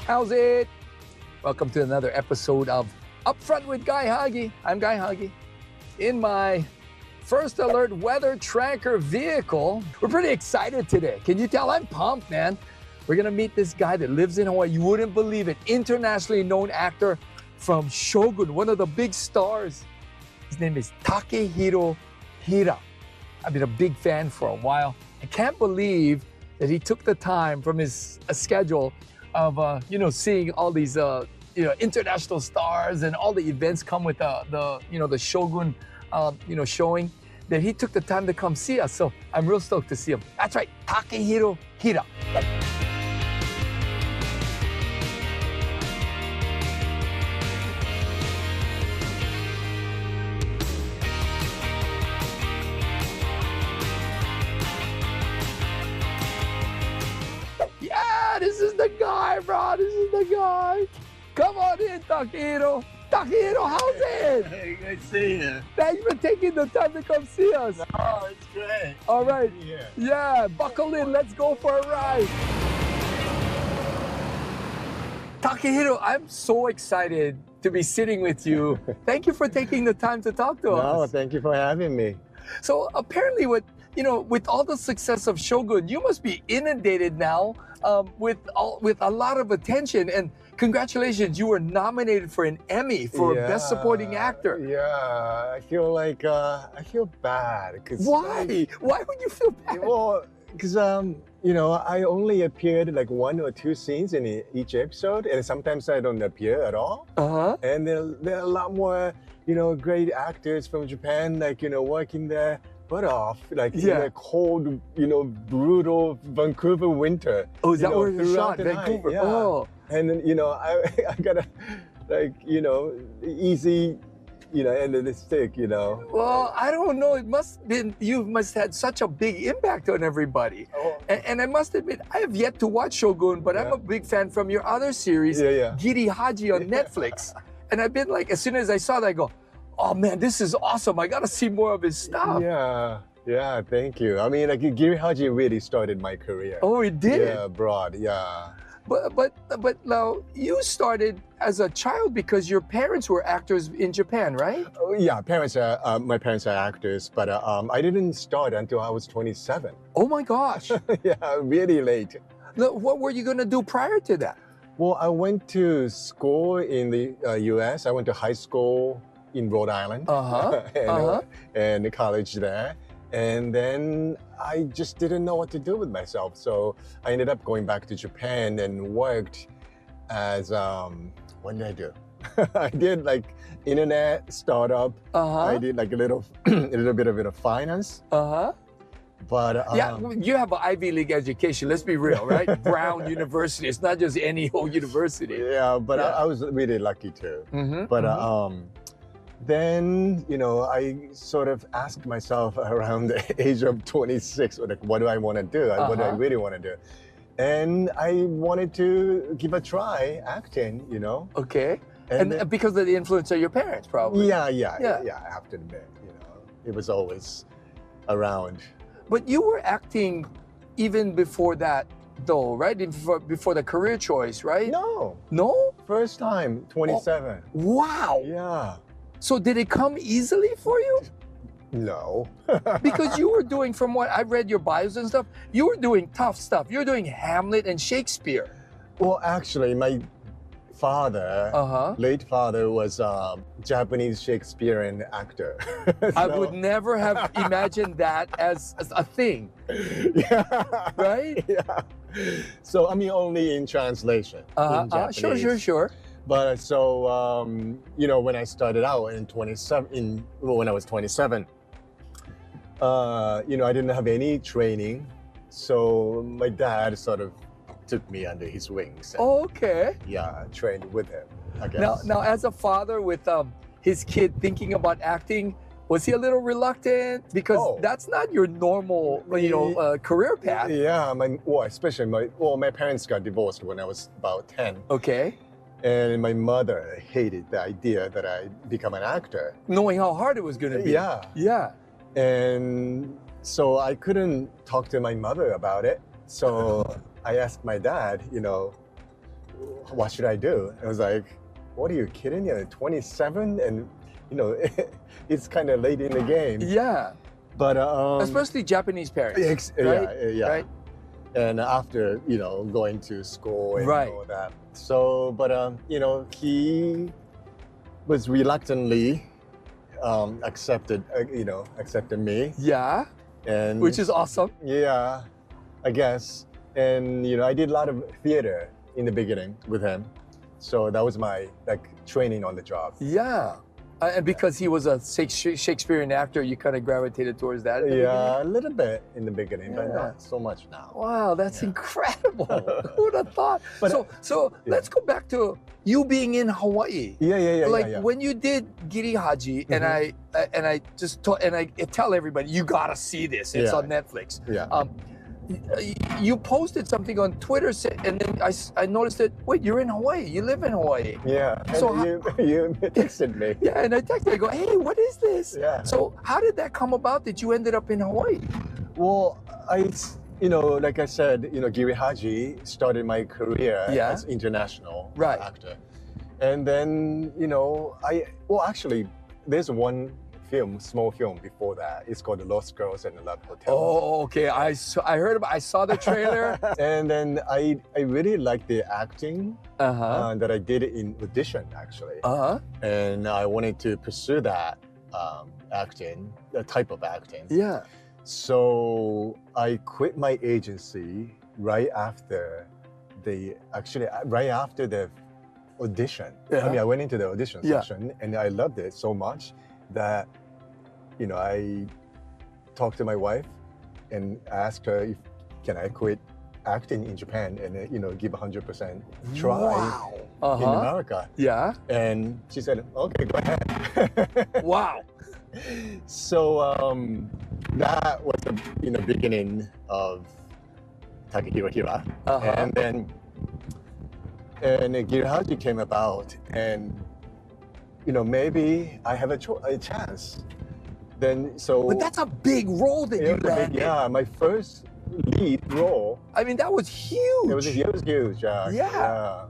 How's it? Welcome to another episode of Upfront with Guy Hagi. I'm Guy Hagi. In my First Alert weather tracker vehicle, we're pretty excited today. Can you tell? I'm pumped, man. We're gonna meet this guy that lives in Hawaii. You wouldn't believe it. Internationally known actor from Shogun, one of the big stars. His name is Takehiro Hira. I've been a big fan for a while. I can't believe that he took the time from his schedule of seeing all these international stars and all the events come with the Shogun showing, that he took the time to come see us. So I'm real stoked to see him. That's right, Takehiro Hira. This is the guy, bro. This is the guy. Come on in, Takehiro. Takehiro, how's it? Hey, good to see you. Thanks for taking the time to come see us. Oh, it's great. All right. Yeah. Yeah, buckle in. Let's go for a ride. Takehiro, I'm so excited to be sitting with you. Thank you for taking the time to talk to us. No, thank you for having me. So apparently with all the success of Shogun, you must be inundated now with a lot of attention. And congratulations, you were nominated for an Emmy for Best Supporting Actor. Yeah, I feel bad. Why? Why would you feel bad? Well, because I only appeared like 1 or 2 scenes in each episode, and sometimes I don't appear at all. And there are a lot more, great actors from Japan, working their butt off, in the cold, brutal Vancouver winter. Oh, is that where you shot, Vancouver? Yeah. Oh. And then, I got a, easy, end of the stick, Well, I don't know. You must have had such a big impact on everybody. Oh. And I must admit, I have yet to watch Shogun, but I'm a big fan from your other series, Guy Hagi on Netflix. And I've been like, as soon as I saw that, I go, oh man, this is awesome. I got to see more of his stuff. Yeah, thank you. I mean, Guy Hagi really started my career. Oh, it did? Yeah, abroad, yeah. But now, you started as a child because your parents were actors in Japan, right? Oh, yeah, my parents are actors, but I didn't start until I was 27. Oh my gosh. Yeah, really late. Now, what were you going to do prior to that? Well, I went to school in the US. I went to high school in Rhode Island and college there. And then I just didn't know what to do with myself. So I ended up going back to Japan and worked as, what did I do? I did internet startup. I did a little bit of finance. But yeah, you have an Ivy League education. Let's be real, right? Brown University. It's not just any old university. Yeah, but I was really lucky too. Then, I sort of asked myself around the age of 26, what do I want to do? What do I really want to do? And I wanted to give a try acting, Okay. And because of the influence of your parents, probably. Yeah, I have to admit, it was always around. But you were acting even before that, though, right? Before the career choice, right? No. No? First time, 27. Oh, wow. Yeah. So did it come easily for you? No. Because you were doing, from what I've read your bios and stuff, you were doing tough stuff. You were doing Hamlet and Shakespeare. Well, actually, my father, late father, was a Japanese Shakespearean actor. I would never have imagined that as a thing. Yeah. Right? Yeah. So, only in translation. In Japanese. Sure. But so, when I started out when I was 27, I didn't have any training. So my dad sort of took me under his wings. And, okay. Yeah, trained with him, I guess. Now, as a father with his kid thinking about acting, was he a little reluctant? Because that's not your normal, career path. Yeah, my parents got divorced when I was about 10. Okay. And my mother hated the idea that I become an actor. Knowing how hard it was going to be. Yeah. Yeah. And so I couldn't talk to my mother about it. So I asked my dad, what should I do? I was like, what are you kidding? You're 27 and, you know, it's kind of late in the game. Yeah. But especially Japanese parents, right? Yeah. Right? And after, you know, going to school and Right. all that. So, but, you know, he was reluctantly accepted me. Yeah. And Which is awesome. yeah, I guess. And, you know, I did a lot of theater in the beginning with him. So that was my, like, training on the job. Yeah. And because he was a Shakespearean actor, you kind of gravitated towards that. Yeah, a little bit in the beginning, but Yeah. not so much now. Wow, that's incredible. Who would have thought? But, so let's go back to you being in Hawaii. Yeah. Like when you did Guy Hagi, and I tell everybody, you gotta see this. It's Yeah. on Netflix. Yeah. You posted something on Twitter, and then I noticed that, wait, you're in Hawaii. You live in Hawaii. Yeah. And So you texted me. Yeah, and I texted, I go, hey, what is this? Yeah. So how did that come about that you ended up in Hawaii? Well, you know, like I said, you know, Guy Hagi started my career Yeah. as international Right. actor. And then, you know, actually, there's one small film before that. It's called The Lost Girls and the Love Hotel. Oh, okay. I saw the trailer. And then I really liked the acting Uh-huh. that I did in audition, actually. Uh-huh. And I wanted to pursue that the type of acting. Yeah. So I quit my agency right after the audition. Yeah. I mean, I went into the audition Yeah. session and I loved it so much that, you know, I talked to my wife and asked her if can I quit acting in Japan and, you know, give 100% try Wow. in Uh-huh. America. Yeah. And she said, okay, go ahead. Wow. So that was the beginning of Takehiro Hira. Uh-huh. And then Guy Hagi came about, and you know, maybe I have a chance. Then But that's a big role that you landed. yeah, my first lead role. I mean, that was huge. It was huge. Yeah.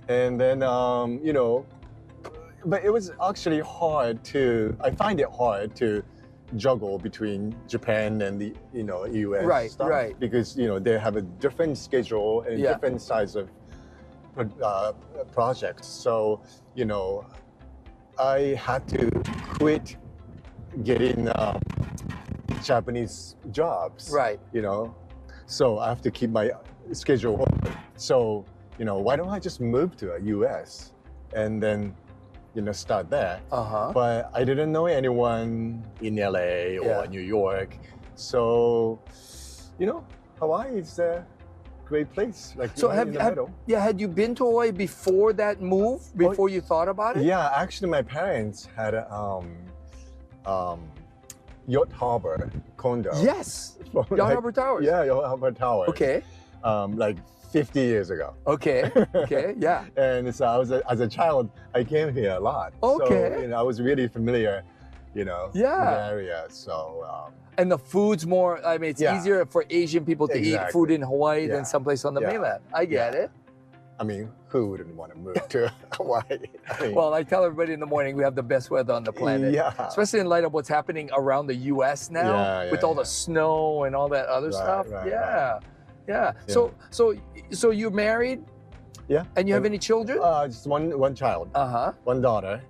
And then you know, but it was actually I find it hard to juggle between Japan and the US Right, stuff, right. because you know they have a different schedule and Yeah. different size of projects. So you know, I had to quit getting Japanese jobs. Right. You know, so I have to keep my schedule open. So you know, why don't I just move to a US and then start there? Uh-huh. But I didn't know anyone in LA or Yeah. New York. So, you know, Hawaii is a great place. Like, So in the middle. had you been to Hawaii before that move? Before you thought about it? Yeah, actually my parents had a Yacht Harbor condo. Yes. From, Yacht Harbor Towers. Yeah, Yacht Harbor Towers. Okay. Like 50 years ago. Okay. Okay. Yeah. And so as a child, I came here a lot. Okay. So, I was really familiar, with Yeah. the area. So, And the food's more, I mean, it's Yeah. easier for Asian people to eat Exactly. food in Hawaii Yeah. than someplace on the Yeah. mainland. I get it. I mean, who wouldn't want to move to Hawaii? I mean, Well, I tell everybody in the morning we have the best weather on the planet. Yeah. Especially in light of what's happening around the US now Yeah, with yeah, all the snow and all that other stuff. right, Yeah. Yeah. Yeah. So you're married yeah. and you have any children? Just one child, Uh-huh. one daughter.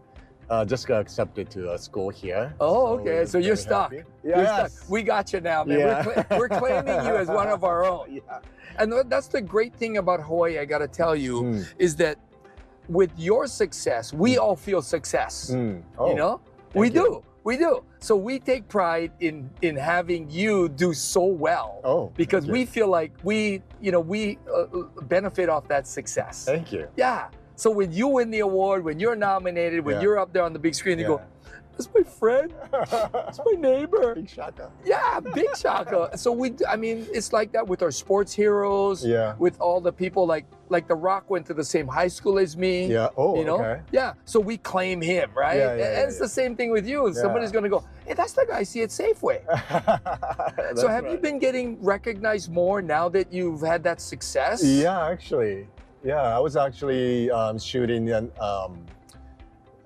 Just got accepted to a school here. Oh, okay. we're So you're very stuck. happy. You're Yes. stuck. We got you now, man. Yeah. We're claiming you as one of our own. Yeah. And that's the great thing about Hawaii, I got to tell you, Mm. is that with your success, we all feel success. Mm. Oh, You know? thank you. We do. So we take pride in having you do so well. Oh, Because thank we you. feel like we benefit off that success. Thank you. Yeah. So when you win the award, when you're nominated, when Yeah. you're up there on the big screen, you go, Yeah. that's my friend, that's my neighbor. Big shaka. Yeah, big shaka. So it's like that with our sports heroes, Yeah. with all the people like The Rock went to the same high school as me. Yeah. Oh, You know? okay. Yeah. So we claim him, right? Yeah, yeah, and it's the same thing with you. Somebody's gonna go, hey, that's the guy I see at Safeway. That's So have you right. been getting recognized more now that you've had that success? Yeah, actually. Yeah, I was actually shooting an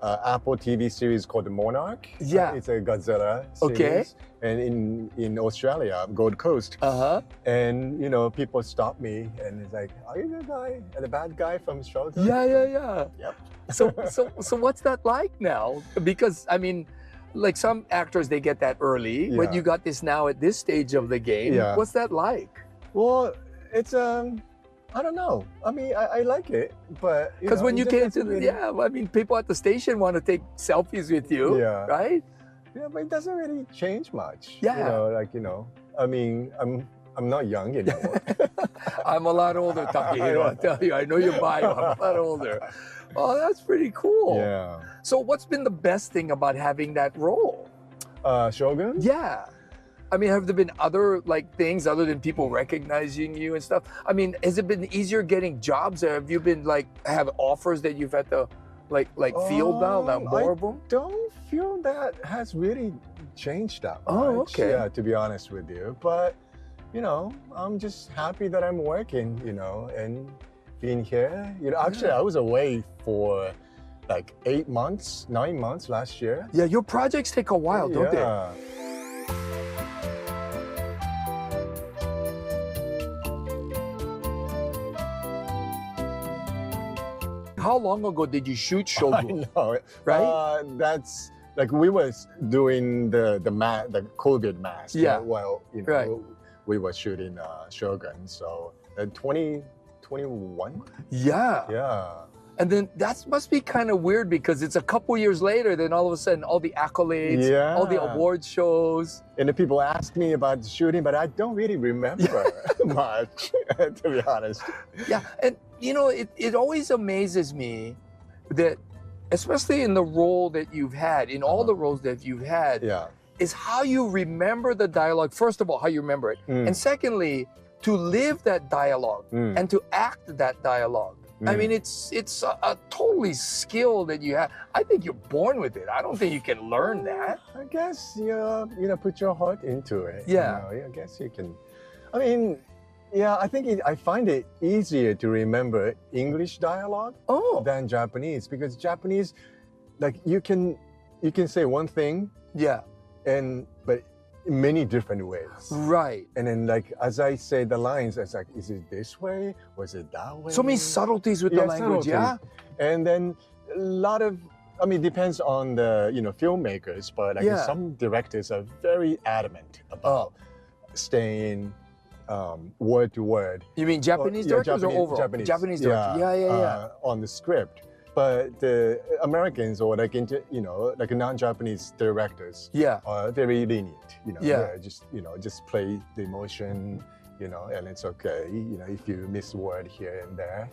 Apple TV series called The Monarch. Yeah. It's a Godzilla series. Okay. And in Australia, Gold Coast. Uh-huh. And, people stop me and it's like, are you the guy, the bad guy from Shogun? Yeah. Yep. So what's that like now? Because, I mean, like some actors, they get that early, but you got this now at this stage of the game. Yeah. What's that like? Well, it's, I don't know. I mean, I like it, but because when you came to I mean, people at the station want to take selfies with you, right? Yeah, but it doesn't really change much. Yeah. I mean, I'm not young anymore. I'm a lot older, Takehiro. I'll tell you, I know your bio. I'm a lot older. Oh, that's pretty cool. Yeah. So, what's been the best thing about having that role? Shogun? Yeah. I mean, have there been other things other than people recognizing you and stuff? I mean, has it been easier getting jobs, or have you been have offers that you've had to field now more of them? I don't feel that has really changed that much. Oh, okay. Yeah, to be honest with you, but I'm just happy that I'm working, and being here. Actually, I was away for 8 months, 9 months last year. Yeah, your projects take a while, don't they? How long ago did you shoot Shogun? I know, right? That's we were doing the COVID mask. Yeah. Well, right. We were shooting Shogun, so 2021. Yeah. Yeah. And then that must be kind of weird because it's a couple years later, then all of a sudden all the accolades, all the award shows. And the people ask me about the shooting, but I don't really remember much, to be honest. Yeah, and it always amazes me that, especially in the role that you've had, in all the roles that you've had, is how you remember the dialogue. First of all, how you remember it. And secondly, to live that dialogue and to act that dialogue. I mean, it's a totally skill that you have. I think you're born with it. I don't think you can learn that. I guess put your heart into it. Yeah. I guess you can. I mean, I think I find it easier to remember English dialogue than Japanese, because Japanese, you can say one thing. Yeah. But in many different ways. Right. And then as I say the lines, it's is it this way? Was it that way? So many subtleties with the language, subtleties. And then a lot of, depends on the, filmmakers, but some directors are very adamant about staying word to word. You mean Japanese directors or overall? Japanese directors. Yeah. On the script. But the Americans or non-Japanese directors are very lenient. Just play the emotion, and it's okay. If you miss a word here and there.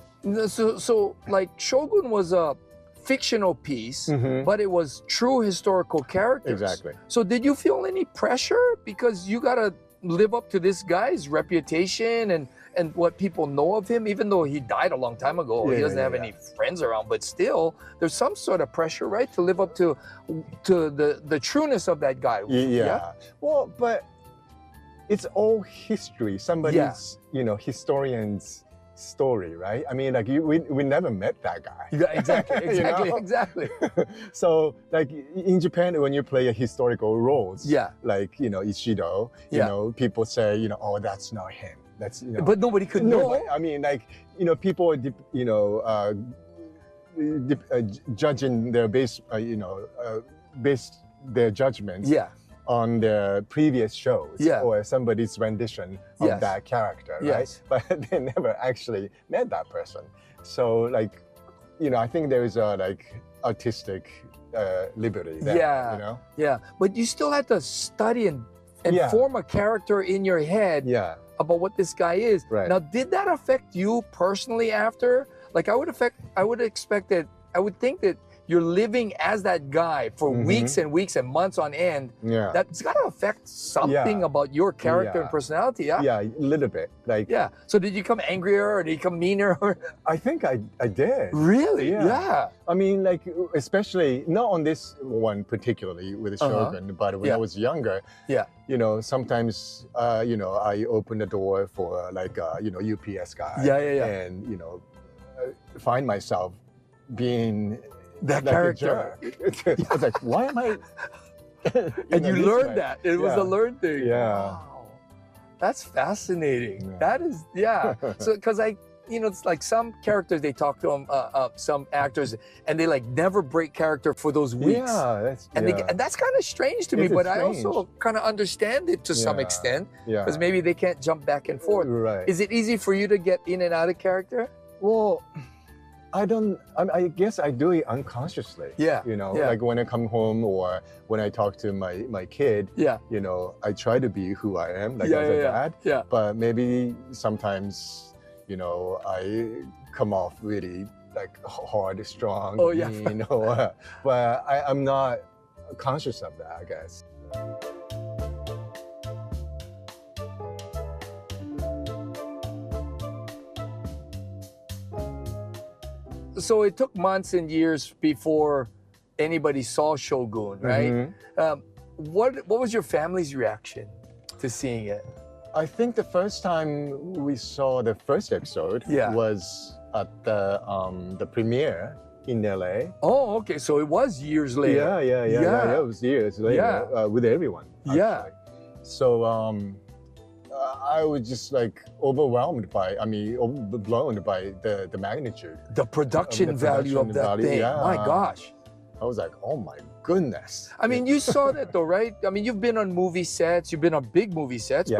So Shogun was a fictional piece, but it was true historical characters. Exactly. So did you feel any pressure because you gotta live up to this guy's reputation and what people know of him, even though he died a long time ago, he doesn't have any friends around, but still, there's some sort of pressure, right, to live up to the trueness of that guy. Yeah. Well, but it's all history, somebody's, historian's story, right? I mean, we never met that guy. Yeah, exactly. So, in Japan, when you play a historical roles, Ishido, people say, oh, that's not him. That's but nobody could know. I mean, people, judging their based their judgments on their previous shows or somebody's rendition of that character, right? But they never actually met that person. So, I think there is a artistic liberty there. Yeah. But you still had to study and form a character in your head. About what this guy is. Right. Now, did that affect you personally after? I would think that you're living as that guy for weeks and weeks and months on end. Yeah. That's got to affect something about your character and personality, Yeah, a little bit. So did you become angrier or did you become meaner? I think I did. Really? Yeah. I mean, especially not on this one particularly with the Shogun, but when I was younger, sometimes, I open the door for UPS guy. Yeah. And, find myself being that like character. a jerk. I was like, why am I? And you learned that. It was a learned thing. Yeah. Wow. That's fascinating. Yeah. That is, yeah. So, because it's like some characters, they talk to them, some actors, and they like never break character for those weeks. Yeah, and that's kind of strange to me, but I also kind of understand it to some extent, because maybe they can't jump back and forth. Right. Is it easy for you to get in and out of character? Well, I guess I do it unconsciously. Yeah. Like when I come home or when I talk to my kid, I try to be who I am, like as a dad. Yeah. But maybe sometimes, I come off really like hard, strong, mean, but I'm not conscious of that, I guess. So it took months and years before anybody saw Shogun, right? Mm-hmm. What was your family's reaction to seeing it? I think the first time we saw the first episode was at the premiere in LA. Oh, okay. So it was years later. Yeah. It was years later with everyone. Actually. Yeah. So I was just like blown by the magnitude. The production value of that thing. Yeah. My gosh. I was like, oh my goodness. I mean, you saw that though, right? I mean, you've been on movie sets, you've been on big movie sets,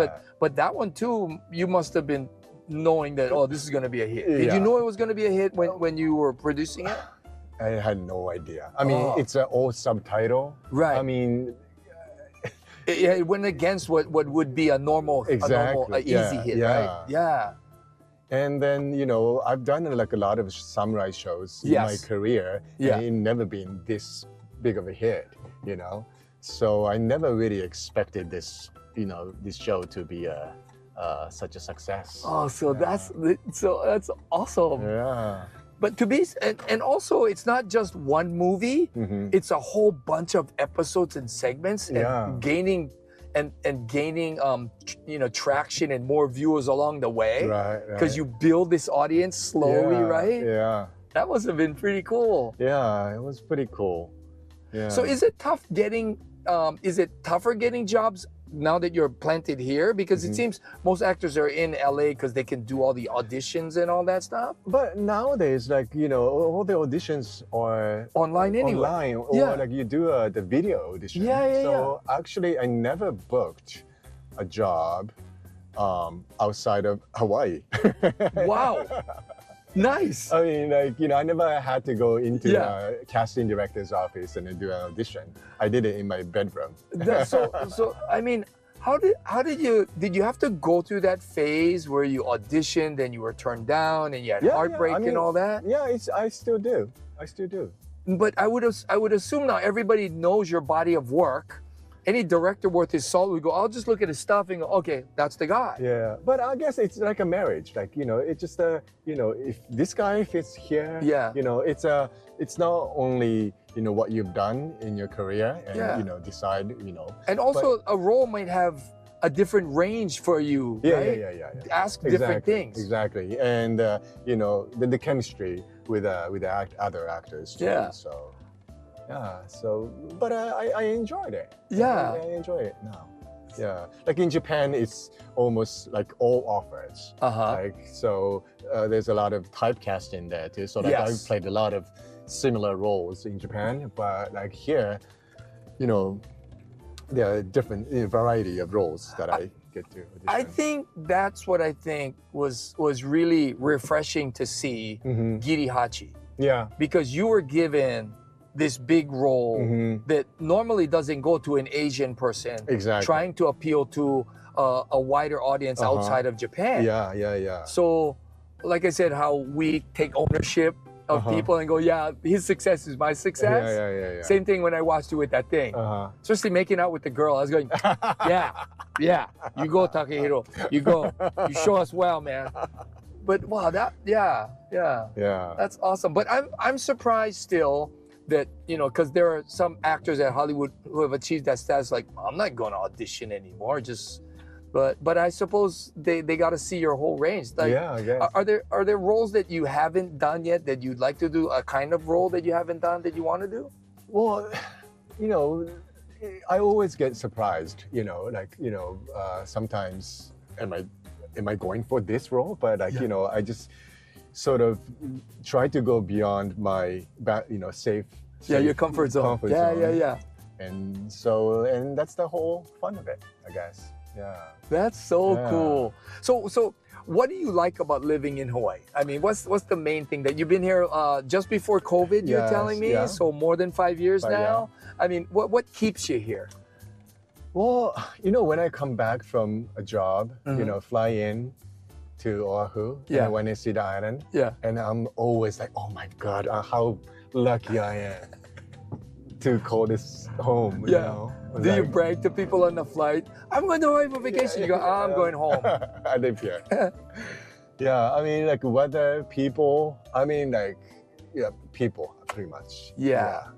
but that one too, you must have been knowing that, oh, this is going to be a hit. Did you know it was going to be a hit when you were producing it? I had no idea. I mean, it's an old subtitle. Right. I mean, it went against what would be a normal, easy hit, right? Yeah. And then, I've done like a lot of samurai shows in my career, and it's never been this big of a hit, So I never really expected this, this show to be such a success. Oh, that's awesome. Yeah. But and also it's not just one movie, it's a whole bunch of episodes and segments and gaining traction and more viewers along the way. Right. Because you build this audience slowly, right? Yeah. That must have been pretty cool. Yeah, it was pretty cool. Yeah. So is it tougher getting jobs now that you're planted here? Because it seems most actors are in LA because they can do all the auditions and all that stuff. But nowadays, like, all the auditions are online anyway. Or like you do the video audition. So actually, I never booked a job outside of Hawaii. Wow. Nice. I mean, like, I never had to go into a casting director's office and do an audition. I did it in my bedroom. So I mean, how did you have to go through that phase where you auditioned and you were turned down and you had heartbreak and all that? Yeah, I still do. But I would assume now everybody knows your body of work. Any director worth his salt would go, I'll just look at his stuff and go, okay, that's the guy. Yeah, but I guess it's like a marriage. Like, it's just if this guy fits here, it's not only, what you've done in your career and, decide, And also a role might have a different range for you, right? Yeah. Ask different things. Exactly. And, the chemistry with the other actors too. Yeah. So. Yeah, but I enjoyed it. Yeah. I enjoy it now. Yeah, like in Japan, it's almost like all offers. Like, so there's a lot of typecasting there too. So like I've played a lot of similar roles in Japan, but like here, there are different variety of roles that I get to audition. I think that's what I think was really refreshing to see Guy Hagi. Yeah. Because you were given this big role that normally doesn't go to an Asian person. Exactly. Trying to appeal to a wider audience outside of Japan. Yeah. So, like I said, how we take ownership of people and go, yeah, his success is my success. Yeah. Same thing when I watched you with that thing. Especially making out with the girl. I was going, yeah, you go, Takehiro. You go. You show us well, man. But wow, that's awesome. But I'm surprised still that, because there are some actors at Hollywood who have achieved that status, like, I'm not going to audition anymore. Just But I suppose they got to see your whole range. Like, Yeah, I guess. Are there roles that you haven't done yet that you'd like to do? A kind of role that you haven't done that you want to do? Well, you know, I always get surprised. Sometimes am I going for this role? But I just sort of try to go beyond my safe. Your comfort zone. Yeah. And that's the whole fun of it, I guess. Yeah. That's so cool. So what do you like about living in Hawaii? I mean, what's the main thing that you've been here just before COVID? You're telling me, so more than 5 years now. I mean, what keeps you here? Well, when I come back from a job, fly in to Oahu, and when I see the island, and I'm always like, oh my God, how lucky I am to call this home. Do you brag to people on the flight? I'm going to Hawaii for vacation. You go, I'm going home. I live here. I mean, like weather, people. I mean, people, pretty much. Yeah.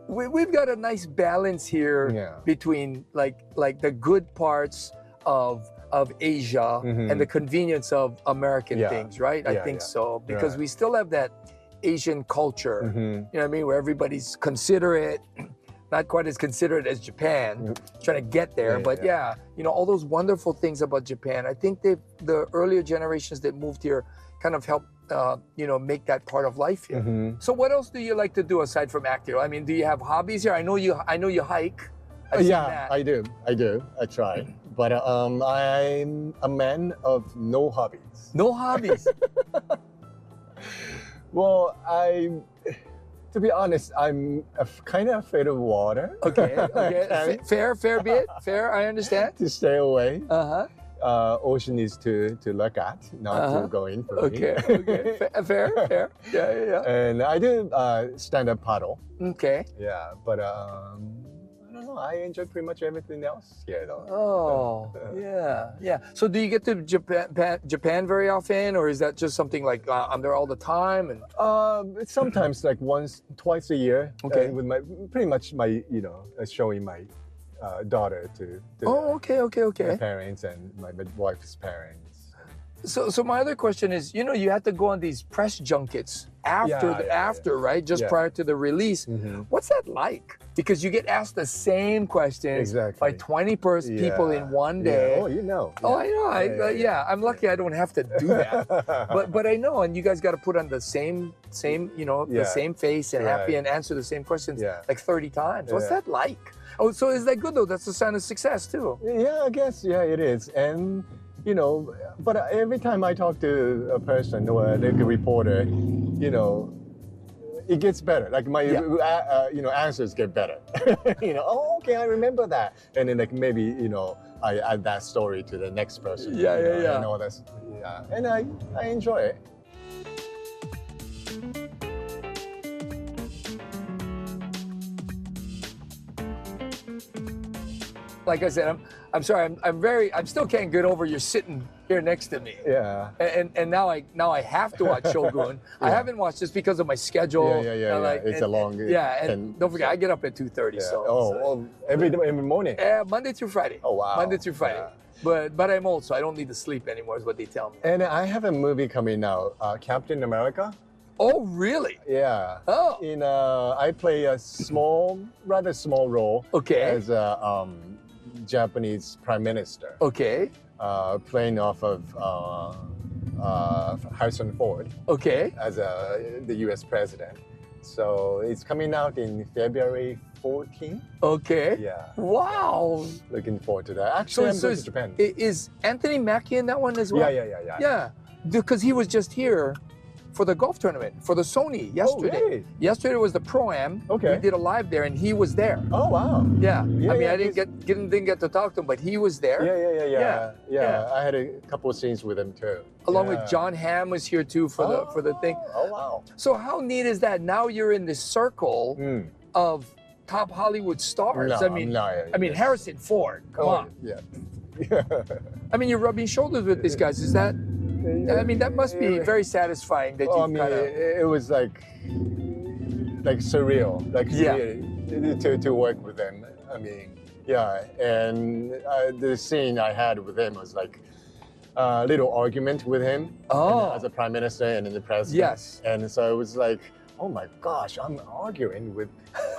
We've got a nice balance here between like the good parts of Asia and the convenience of American things, right? I think so, because we still have that Asian culture, you know what I mean, where everybody's considerate, not quite as considerate as Japan, trying to get there, but all those wonderful things about Japan. I think the earlier generations that moved here kind of helped, make that part of life here. So what else do you like to do aside from acting? I mean, do you have hobbies here? I know you hike. I've seen that. I do. I try. But I'm a man of no hobbies. No hobbies? Well, to be honest, I'm kind of afraid of water. Okay. Fair bit. Fair, I understand. To stay away. Ocean is to look at, not to go in for me. Okay. Fair. Yeah. And I do stand-up paddle. Okay. Yeah, but I don't know. I enjoy pretty much everything else here, though. Oh, yeah. So do you get to Japan very often, or is that just something like I'm there all the time? And sometimes like twice a year. Okay. With pretty much my showing my daughter to my parents and my wife's parents. So my other question is, you had to go on these press junkets after, right? Just prior to the release. What's that like? Because you get asked the same questions by 20 people in one day. Oh, you know. Oh, I know. I'm lucky I don't have to do that. but I know, and you guys got to put on the same, the same face and happy and answer the same questions like 30 times. What's that like? Oh, so is that good though? That's a sign of success too. Yeah, I guess. Yeah, it is. And but every time I talk to a person or a reporter, it gets better. Like my answers get better. Oh, okay, I remember that. And then maybe I add that story to the next person. Yeah. And all that. Yeah, and I enjoy it. Like I said, I'm sorry. I still can't get over you're sitting here next to me. Yeah. And now I have to watch Shogun. I haven't watched this because of my schedule. Yeah. It's a long. And don't forget, I get up at 2:30. Yeah. So every morning. Yeah, Monday through Friday. Oh wow. Monday through Friday. Yeah. But I'm old, so I don't need to sleep anymore. Is what they tell me. And I have a movie coming out, Captain America. Oh really? Yeah. Oh. I play a rather small role. Okay. As a Japanese prime minister. Okay. Playing off of Harrison Ford. Okay. As the U.S. president. So it's coming out in February 14th. Okay. Yeah. Wow. Looking forward to that. Actually, I'm going to Japan. Is Anthony Mackie in that one as well? Yeah. Because he was just here for the golf tournament, for the Sony yesterday. Oh, really? Yesterday was the Pro-Am. Okay. We did a live there and he was there. Oh, wow. Yeah. I didn't get to talk to him, but he was there. Yeah. I had a couple of scenes with him too. Along with John Hamm was here too for the thing. Oh, wow. So how neat is that? Now you're in this circle of top Hollywood stars. Harrison Ford. Come on. Yeah. I mean, you're rubbing shoulders with these guys. Is that? I mean, that must be very satisfying. That it was like surreal, to work with them. I mean, Yeah, and the scene I had with him was like a little argument with him as a prime minister and then the president. Yes. And so it was like, oh my gosh, I'm arguing with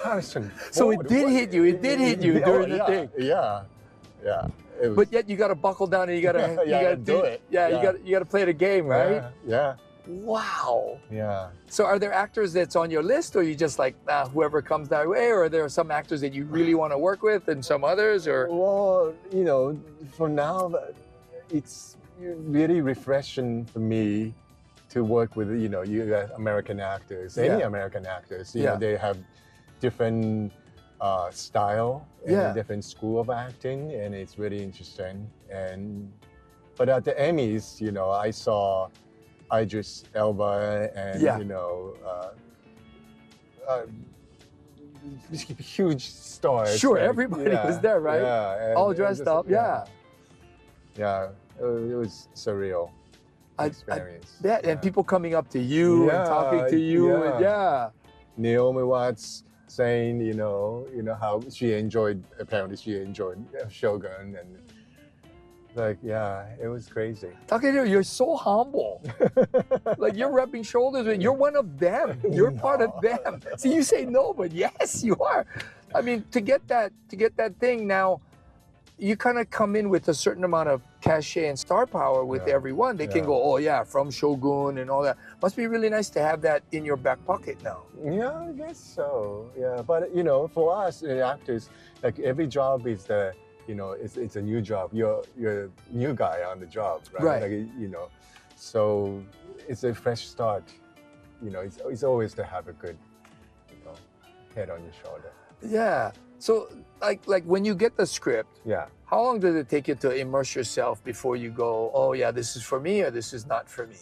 Harrison Ford. So it did hit you. It did hit you during the thing. Yeah, yeah. But yet you got to buckle down and you got to do it. Yeah, you got to play the game, right? Yeah. Wow. Yeah. So are there actors that's on your list, or you just like whoever comes that way, or are there some actors that you really want to work with and some others, or? Well, you know, for now, it's really refreshing for me to work with, you know, American actors, any American actors. You know, they have different style and different school of acting, and it's really interesting. But at the Emmys, you know, I saw Idris Elba and you know, huge stars. Sure, like, everybody was there, right? Yeah, all dressed up. Yeah. Yeah, it was surreal experience. And people coming up to you and talking to you, and Naomi Watts saying, you know how she enjoyed. Apparently, she enjoyed Shogun, and like, it was crazy. Takehiro, you're so humble. Like, you're rubbing shoulders with. You're one of them. You're part of them. See, you say no, but yes, you are. I mean, to get that thing now. You kind of come in with a certain amount of cachet and star power with everyone. They can go, from Shogun and all that. Must be really nice to have that in your back pocket now. Yeah, I guess so. Yeah, but you know, for us actors, like every job is it's a new job. You're a new guy on the job, right? Like, you know, so it's a fresh start. You know, it's always to have a good, head on your shoulder. Yeah. So, like when you get the script, how long does it take you to immerse yourself before you go, oh yeah, this is for me or this is not for me?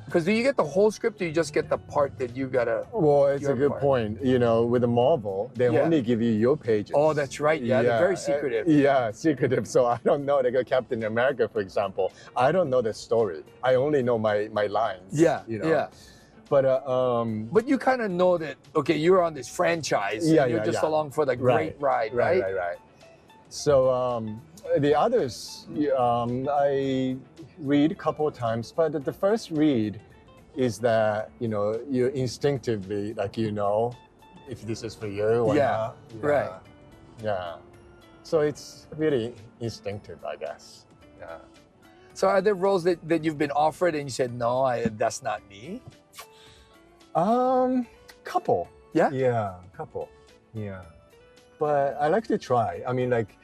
Because do you get the whole script or you just get the part that you gotta? Well, it's a good point. You know, with the Marvel, they only give you your pages. Oh, that's right. Yeah, they're very secretive. Secretive. So I don't know. Like Captain America, for example, I don't know the story. I only know my lines. Yeah. You know? Yeah. But you kind of know that, okay, you're on this franchise. And you're just along for the great ride, right? Right. So the others, I read a couple of times, but the first read is that, you instinctively, like, if this is for you or not. Right. Yeah. So it's really instinctive, I guess. Yeah. So are there roles that you've been offered and you said, no, that's not me? Couple. Yeah? Yeah, couple. Yeah. But I like to try. I mean, like,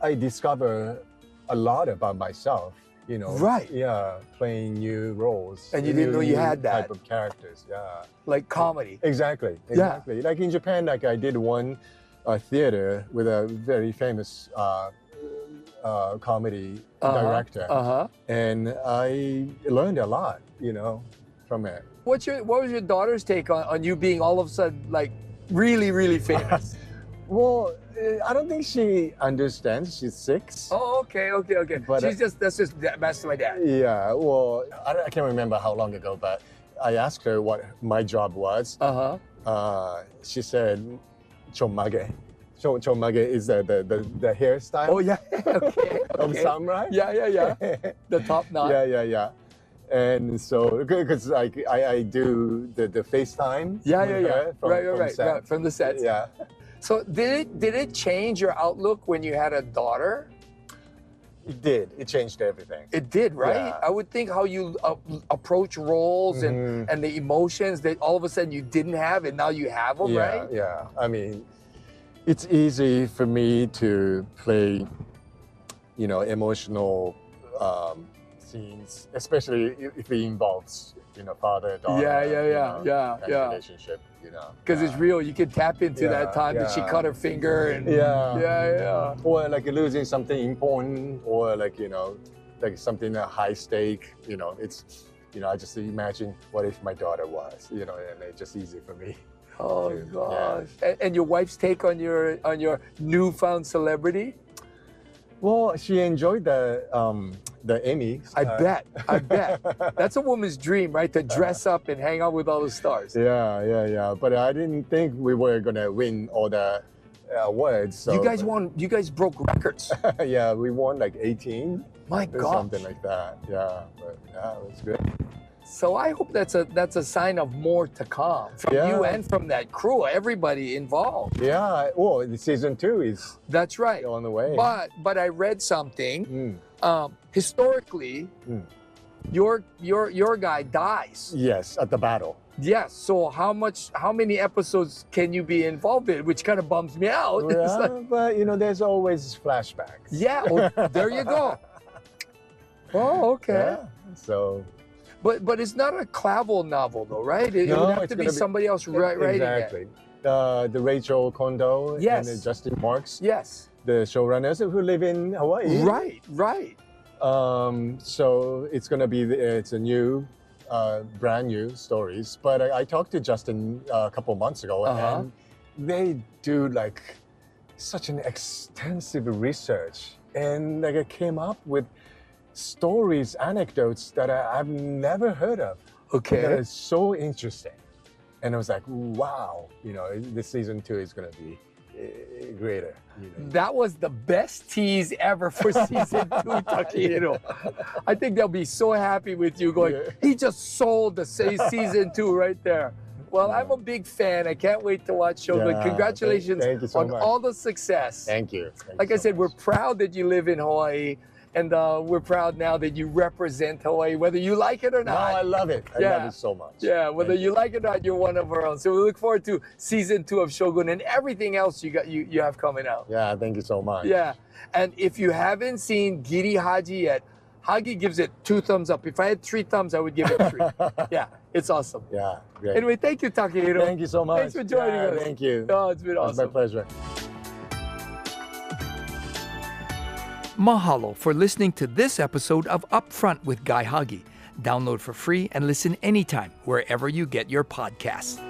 I discover a lot about myself, Right. Yeah, playing new roles. And you didn't know you had that. Type of characters, yeah. Like comedy. Exactly. Yeah. Like in Japan, like I did one theater with a very famous comedy director. And I learned a lot, from it. What was your daughter's take on you being all of a sudden like really, really famous? Well, I don't think she understands. She's 6. Oh, okay. But that's just my dad. Yeah. Well, I can't remember how long ago, but I asked her what my job was. She said, chomage. Chomage is the hairstyle. Oh yeah. Okay. Of samurai. Yeah. The top knot. Yeah. And so, because like I do the FaceTime. Yeah. Right. From the sets. Yeah. So did it change your outlook when you had a daughter? It did. It changed everything. It did, right? Yeah. I would think how you approach roles and the emotions that all of a sudden you didn't have and now you have them, right? Yeah. I mean, it's easy for me to play, emotional scenes, especially if it involves, father-daughter. Yeah. Relationship, Because it's real. You can tap into that time that she cut her finger and yeah. Or like losing something important, or like like something high stake. It's I just imagine what if my daughter was, and it's just easy for me. Oh gosh. Yeah. And your wife's take on your newfound celebrity? Well, she enjoyed the Emmys. I bet. That's a woman's dream, right? To dress up and hang out with all the stars. Yeah. But I didn't think we were gonna win all the awards. So, You guys broke records. yeah, we won like 18. My or God. something like that. Yeah, but yeah, it was good. So I hope that's a sign of more to come from you and from that crew, everybody involved. Yeah, well, the season 2 is That's right. on the way. But I read something. Historically, your guy dies. Yes, at the battle. Yes. So how many episodes can you be involved in? Which kind of bums me out. It's Yeah, like, but there's always flashbacks. yeah. Oh, there you go. Oh, okay. Yeah, so. But it's not a Clavel novel though, right? It would have to be somebody else writing it. Exactly. The Rachel Kondo and the Justin Marks, Yes. the showrunners who live in Hawaii. Right. So it's gonna be it's a new, brand new stories. But I talked to Justin a couple months ago, and they do like such an extensive research, and like I came up with stories, anecdotes that I've never heard of. Okay. That is so interesting. And I was like, wow, this season 2 is going to be greater. That was the best tease ever for season 2, Takehiro. I think they'll be so happy with you going, he just sold the season 2 right there. Well, I'm a big fan. I can't wait to watch Shogun. Yeah, Congratulations thank you so on much. all the success. Thank you. Like I said, we're proud that you live in Hawaii. And we're proud now that you represent Hawaii, whether you like it or No, not. I love it. I love it so much. Yeah, whether you like it or not, you're one of our own. So we look forward to season 2 of Shogun and everything else you have coming out. Yeah, thank you so much. Yeah, and if you haven't seen Guy Hagi yet, Hagi gives it 2 thumbs up. If I had 3 thumbs, I would give it 3. Yeah, it's awesome. Yeah, great. Anyway, thank you, Takehiro. Thank you so much. Thanks for joining us. Thank you. Oh, it's been It's my awesome. pleasure. Mahalo for listening to this episode of Upfront with Guy Hagi. Download for free and listen anytime wherever you get your podcasts.